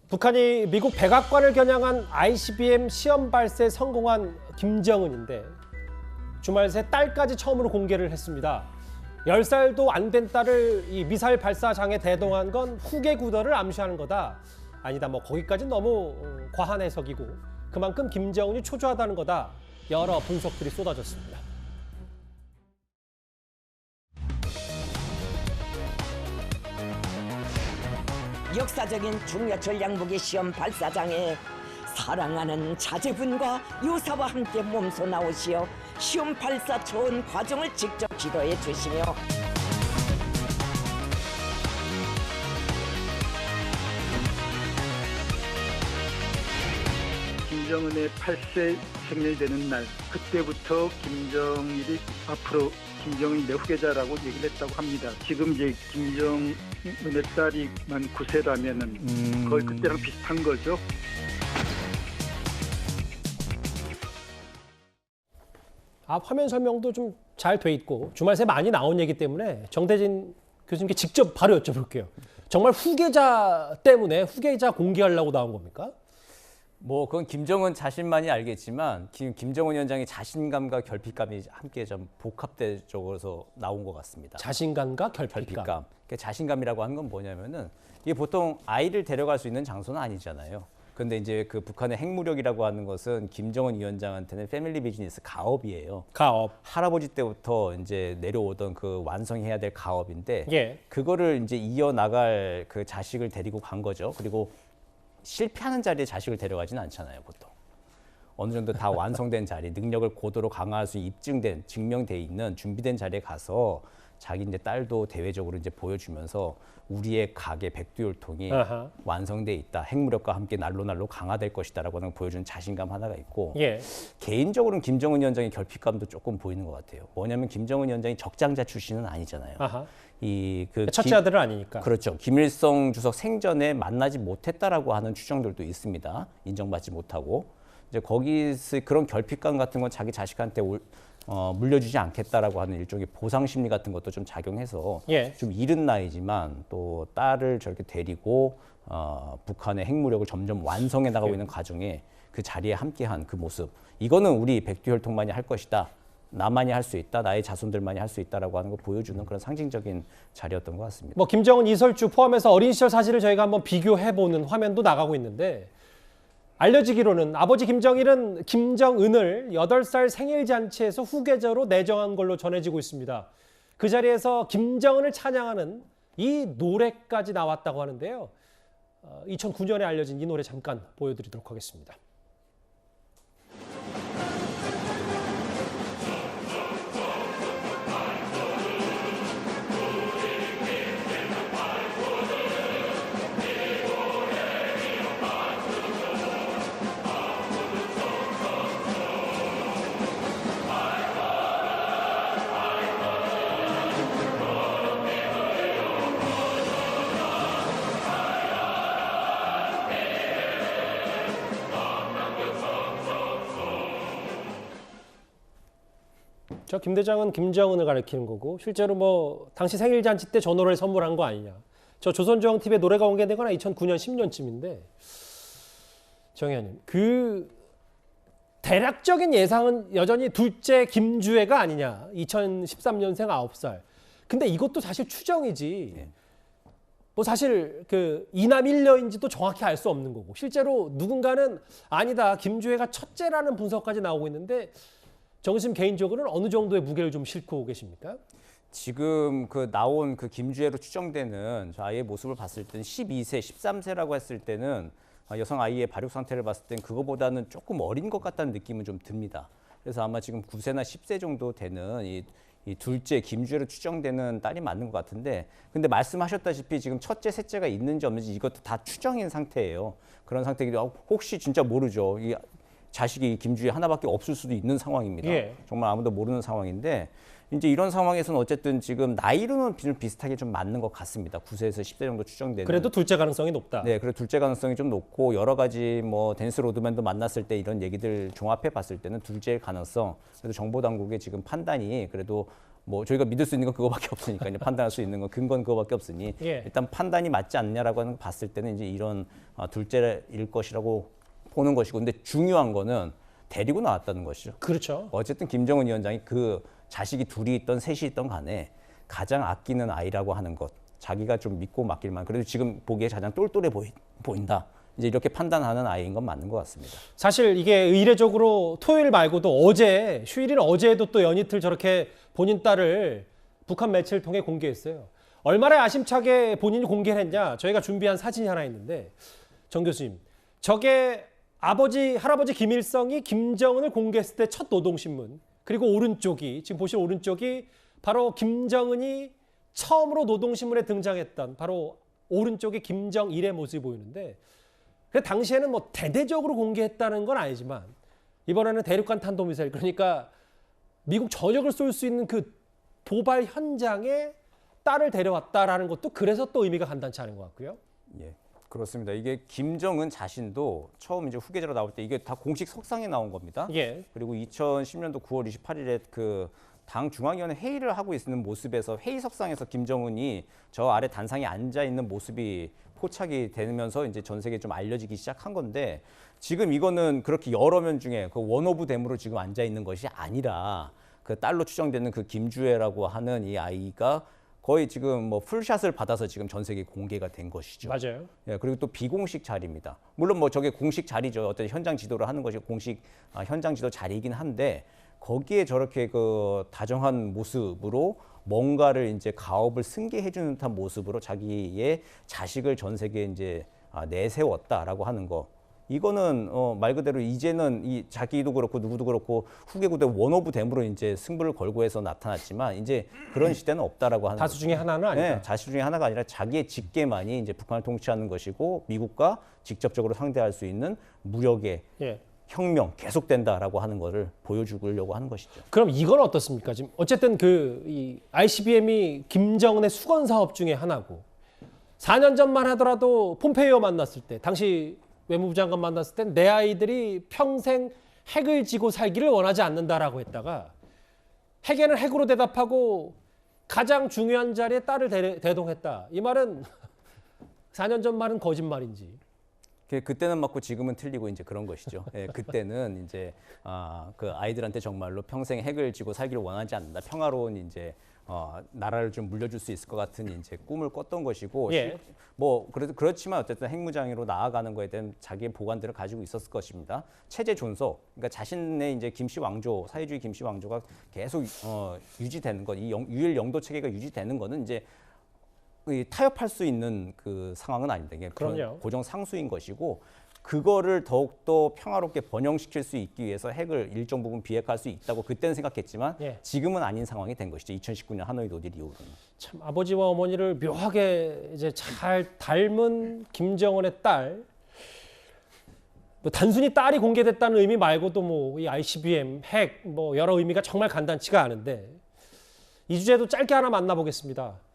북한이 미국 백악관을 겨냥한 ICBM 시험 발사에 성공한 김정은인데 주말 새 딸까지 처음으로 공개를 했습니다. 10살도 안 된 딸을 이 미사일 발사장에 대동한 건 후계 구더를 암시하는 거다. 아니다, 거기까지는 너무 과한 해석이고 그만큼 김정은이 초조하다는 거다. 여러 분석들이 쏟아졌습니다. 역사적인 중요 전략무기 시험 발사장에 사랑하는 자제분과 유사와 함께 몸소 나오시어 시험 발사 초원 과정을 직접 지도해 주시며 김정은의 8세 생일되는 날, 그때부터 김정일이 앞으로 김정은이 내 후계자라고 얘기를 했다고 합니다. 지금 이제 김정은의 딸이 만 9세라면은 거의 그때랑 비슷한 거죠. 화면 설명도 좀 잘 돼 있고 주말 새 많이 나온 얘기 때문에 정대진 교수님께 직접 바로 여쭤볼게요. 정말 후계자 때문에 후계자 공개하려고 나온 겁니까? 그건 김정은 자신만이 알겠지만 김정은 위원장의 자신감과 결핍감이 함께 좀 복합적으로서 나온 것 같습니다. 자신감과 결핍감. 그러니까 자신감이라고 하는 건 뭐냐면은 이게 보통 아이를 데려갈 수 있는 장소는 아니잖아요. 그런데 이제 그 북한의 핵무력이라고 하는 것은 김정은 위원장한테는 패밀리 비즈니스 가업이에요. 가업. 할아버지 때부터 이제 내려오던 그 완성해야 될 가업인데 예. 그거를 이제 이어나갈 그 자식을 데리고 간 거죠. 그리고 실패하는 자리에 자식을 데려가지는 않잖아요, 보통. 어느 정도 다 완성된 자리, 능력을 고도로 강화할 수 입증된, 증명돼 있는 준비된 자리에 가서 자기 이제 딸도 대외적으로 이제 보여주면서 우리의 가계 백두혈통이 완성돼 있다. 핵무력과 함께 날로 강화될 것이다라고 하는 걸 보여주는 자신감 하나가 있고 예. 개인적으로는 김정은 위원장의 결핍감도 조금 보이는 것 같아요. 뭐냐면 김정은 위원장이 적장자 출신은 아니잖아요. 첫째 아들은 아니니까. 그렇죠. 김일성 주석 생전에 만나지 못했다라고 하는 추정들도 있습니다. 인정받지 못하고 이제 거기서 그런 결핍감 같은 건 자기 자식한테 물려주지 않겠다라고 하는 일종의 보상 심리 같은 것도 좀 작용해서 예. 좀 이른 나이지만 또 딸을 저렇게 데리고 북한의 핵무력을 점점 완성해 나가고 있는 과정에 그 자리에 함께한 그 모습, 이거는 우리 백두혈통만이 할 것이다. 나만이 할 수 있다, 나의 자손들만이 할 수 있다라고 하는 걸 보여주는 그런 상징적인 자리였던 것 같습니다. 김정은 이설주 포함해서 어린 시절 사진을 저희가 한번 비교해보는 화면도 나가고 있는데 알려지기로는 아버지 김정일은 김정은을 8살 생일 잔치에서 후계자로 내정한 걸로 전해지고 있습니다. 그 자리에서 김정은을 찬양하는 이 노래까지 나왔다고 하는데요. 2009년에 알려진 이 노래 잠깐 보여드리도록 하겠습니다. 저 김 대장은 김정은을 가리키는 거고 실제로 당시 생일 잔치 때 저 노래를 선물한 거 아니냐. 저 조선중앙 TV에 노래가 공개된 건 2009년 10년쯤인데 정 의원님, 그 대략적인 예상은 여전히 둘째 김주애가 아니냐. 2013년생 9살. 근데 이것도 사실 추정이지. 사실 그 이남 일녀인지도 정확히 알 수 없는 거고 실제로 누군가는 아니다, 김주애가 첫째라는 분석까지 나오고 있는데 정 교수님 개인적으로는 어느 정도의 무게를 좀 싣고 계십니까? 지금 나온 김주애로 추정되는 저 아이의 모습을 봤을 때는 12세, 13세라고 했을 때는 여성 아이의 발육 상태를 봤을 때는 그거보다는 조금 어린 것 같다는 느낌은 좀 듭니다. 그래서 아마 지금 9세나 10세 정도 되는 이 둘째 김주애로 추정되는 딸이 맞는 것 같은데, 근데 말씀하셨다시피 지금 첫째, 셋째가 있는지 없는지 이것도 다 추정인 상태예요. 그런 상태이기도 하고 혹시 진짜 모르죠. 자식이 김주희 하나밖에 없을 수도 있는 상황입니다. 예. 정말 아무도 모르는 상황인데 이제 이런 상황에서는 어쨌든 지금 나이로는 비슷하게 좀 맞는 것 같습니다. 9세에서 10세 정도 추정되는. 그래도 둘째 가능성이 높다. 네, 그리고 둘째 가능성이 좀 높고 여러 가지 뭐 댄스 로드맨도 만났을 때 이런 얘기들 종합해 봤을 때는 둘째일 가능성. 그래도 정보 당국의 지금 판단이 그래도 뭐 저희가 믿을 수 있는 건 그거밖에 없으니까요. 판단할 수 있는 건 근거는 그거밖에 없으니 예. 일단 판단이 맞지 않냐라고 하는 거 봤을 때는 이제 이런 둘째일 것이라고 보는 것이고, 근데 중요한 거는 데리고 나왔다는 것이죠. 그렇죠. 어쨌든 김정은 위원장이 그 자식이 둘이 있던 셋이 있던 간에 가장 아끼는 아이라고 하는 것, 자기가 좀 믿고 맡길 만, 그래도 지금 보기에 가장 똘똘해 보인다. 이제 이렇게 판단하는 아이인 건 맞는 것 같습니다. 사실 이게 이례적으로 토요일 말고도 어제, 휴일인 어제에도 또 연이틀 저렇게 본인 딸을 북한 매체를 통해 공개했어요. 얼마나 야심차게 본인이 공개를 했냐. 저희가 준비한 사진이 하나 있는데, 정 교수님, 저게 할아버지 김일성이 김정은을 공개했을 때 첫 노동신문, 그리고 오른쪽이, 지금 보시는 오른쪽이 바로 김정은이 처음으로 노동신문에 등장했던 바로 오른쪽이 김정일의 모습이 보이는데, 그 당시에는 뭐 대대적으로 공개했다는 건 아니지만 이번에는 대륙간 탄도미사일, 그러니까 미국 전역을 쏠 수 있는 그 도발 현장에 딸을 데려왔다라는 것도 그래서 또 의미가 간단치 않은 것 같고요. 예, 그렇습니다. 이게 김정은 자신도 처음 이제 후계자로 나올 때 이게 다 공식 석상에 나온 겁니다. 예. 그리고 2010년도 9월 28일에 그 당 중앙위원회 회의를 하고 있는 모습에서 회의석상에서 김정은이 저 아래 단상에 앉아 있는 모습이 포착이 되면서 이제 전 세계에 좀 알려지기 시작한 건데, 지금 이거는 그렇게 여러 명 중에 그 원오브 댐으로 지금 앉아 있는 것이 아니라 그 딸로 추정되는 그 김주혜라고 하는 이 아이가 거의 지금 뭐 풀샷을 받아서 지금 전 세계에 공개가 된 것이죠. 맞아요. 예, 그리고 또 비공식 자리입니다. 물론 뭐 저게 공식 자리죠. 어떤 현장 지도를 하는 것이 공식 현장 지도 자리이긴 한데, 거기에 저렇게 그 다정한 모습으로 뭔가를 이제 가업을 승계해주는 듯한 모습으로 자기의 자식을 전 세계에 이제 내세웠다라고 하는 거. 이거는 말 그대로 이제는 이 자기도 그렇고 누구도 그렇고 후계구대 원오브 댐으로 이제 승부를 걸고 해서 나타났지만 이제 그런 시대는 없다라고 하는 다수 중에 하나는 아니다. 네, 자식 중에 하나가 아니라 자기의 직계만이 이제 북한을 통치하는 것이고 미국과 직접적으로 상대할 수 있는 무력의 예. 혁명 계속된다라고 하는 것을 보여주려고 하는 것이죠. 그럼 이건 어떻습니까? 지금 어쨌든 이 ICBM이 김정은의 수건 사업 중에 하나고, 4년 전만 하더라도 폼페이오 만났을 때, 당시 외무부 장관 만났을 때 내 아이들이 평생 핵을 지고 살기를 원하지 않는다라고 했다가 핵에는 핵으로 대답하고 가장 중요한 자리에 딸을 대동했다. 이 말은 4년 전 말은 거짓말인지. 그때는 맞고 지금은 틀리고 이제 그런 것이죠. 예, 그때는 이제 그 아이들한테 정말로 평생 핵을 지고 살기를 원하지 않는다. 평화로운 이제 나라를 좀 물려줄 수 있을 것 같은 이제 꿈을 꿨던 것이고, 예. 뭐 그래도 그렇지만 어쨌든 핵무장으로 나아가는 거에 대한 자기의 보관들을 가지고 있었을 것입니다. 체제 존속, 그러니까 자신의 이제 김씨 왕조, 사회주의 김씨 왕조가 계속 유지되는 것, 이 유일 영도 체계가 유지되는 거는 이제 타협할 수 있는 그 상황은 아닙니다. 이게 그럼요. 고정 상수인 것이고, 그거를 더욱더 평화롭게 번영시킬 수 있기 위해서 핵을 일정 부분 비핵화할 수 있다고 그때는 생각했지만 예. 지금은 아닌 상황이 된 것이죠. 2019년 하노이 노딜 이후로는. 참 아버지와 어머니를 묘하게 이제 잘 닮은 김정은의 딸. 뭐 단순히 딸이 공개됐다는 의미 말고도 뭐 이 ICBM, 핵, 뭐 여러 의미가 정말 간단치가 않은데, 이 주제도 짧게 하나 만나보겠습니다.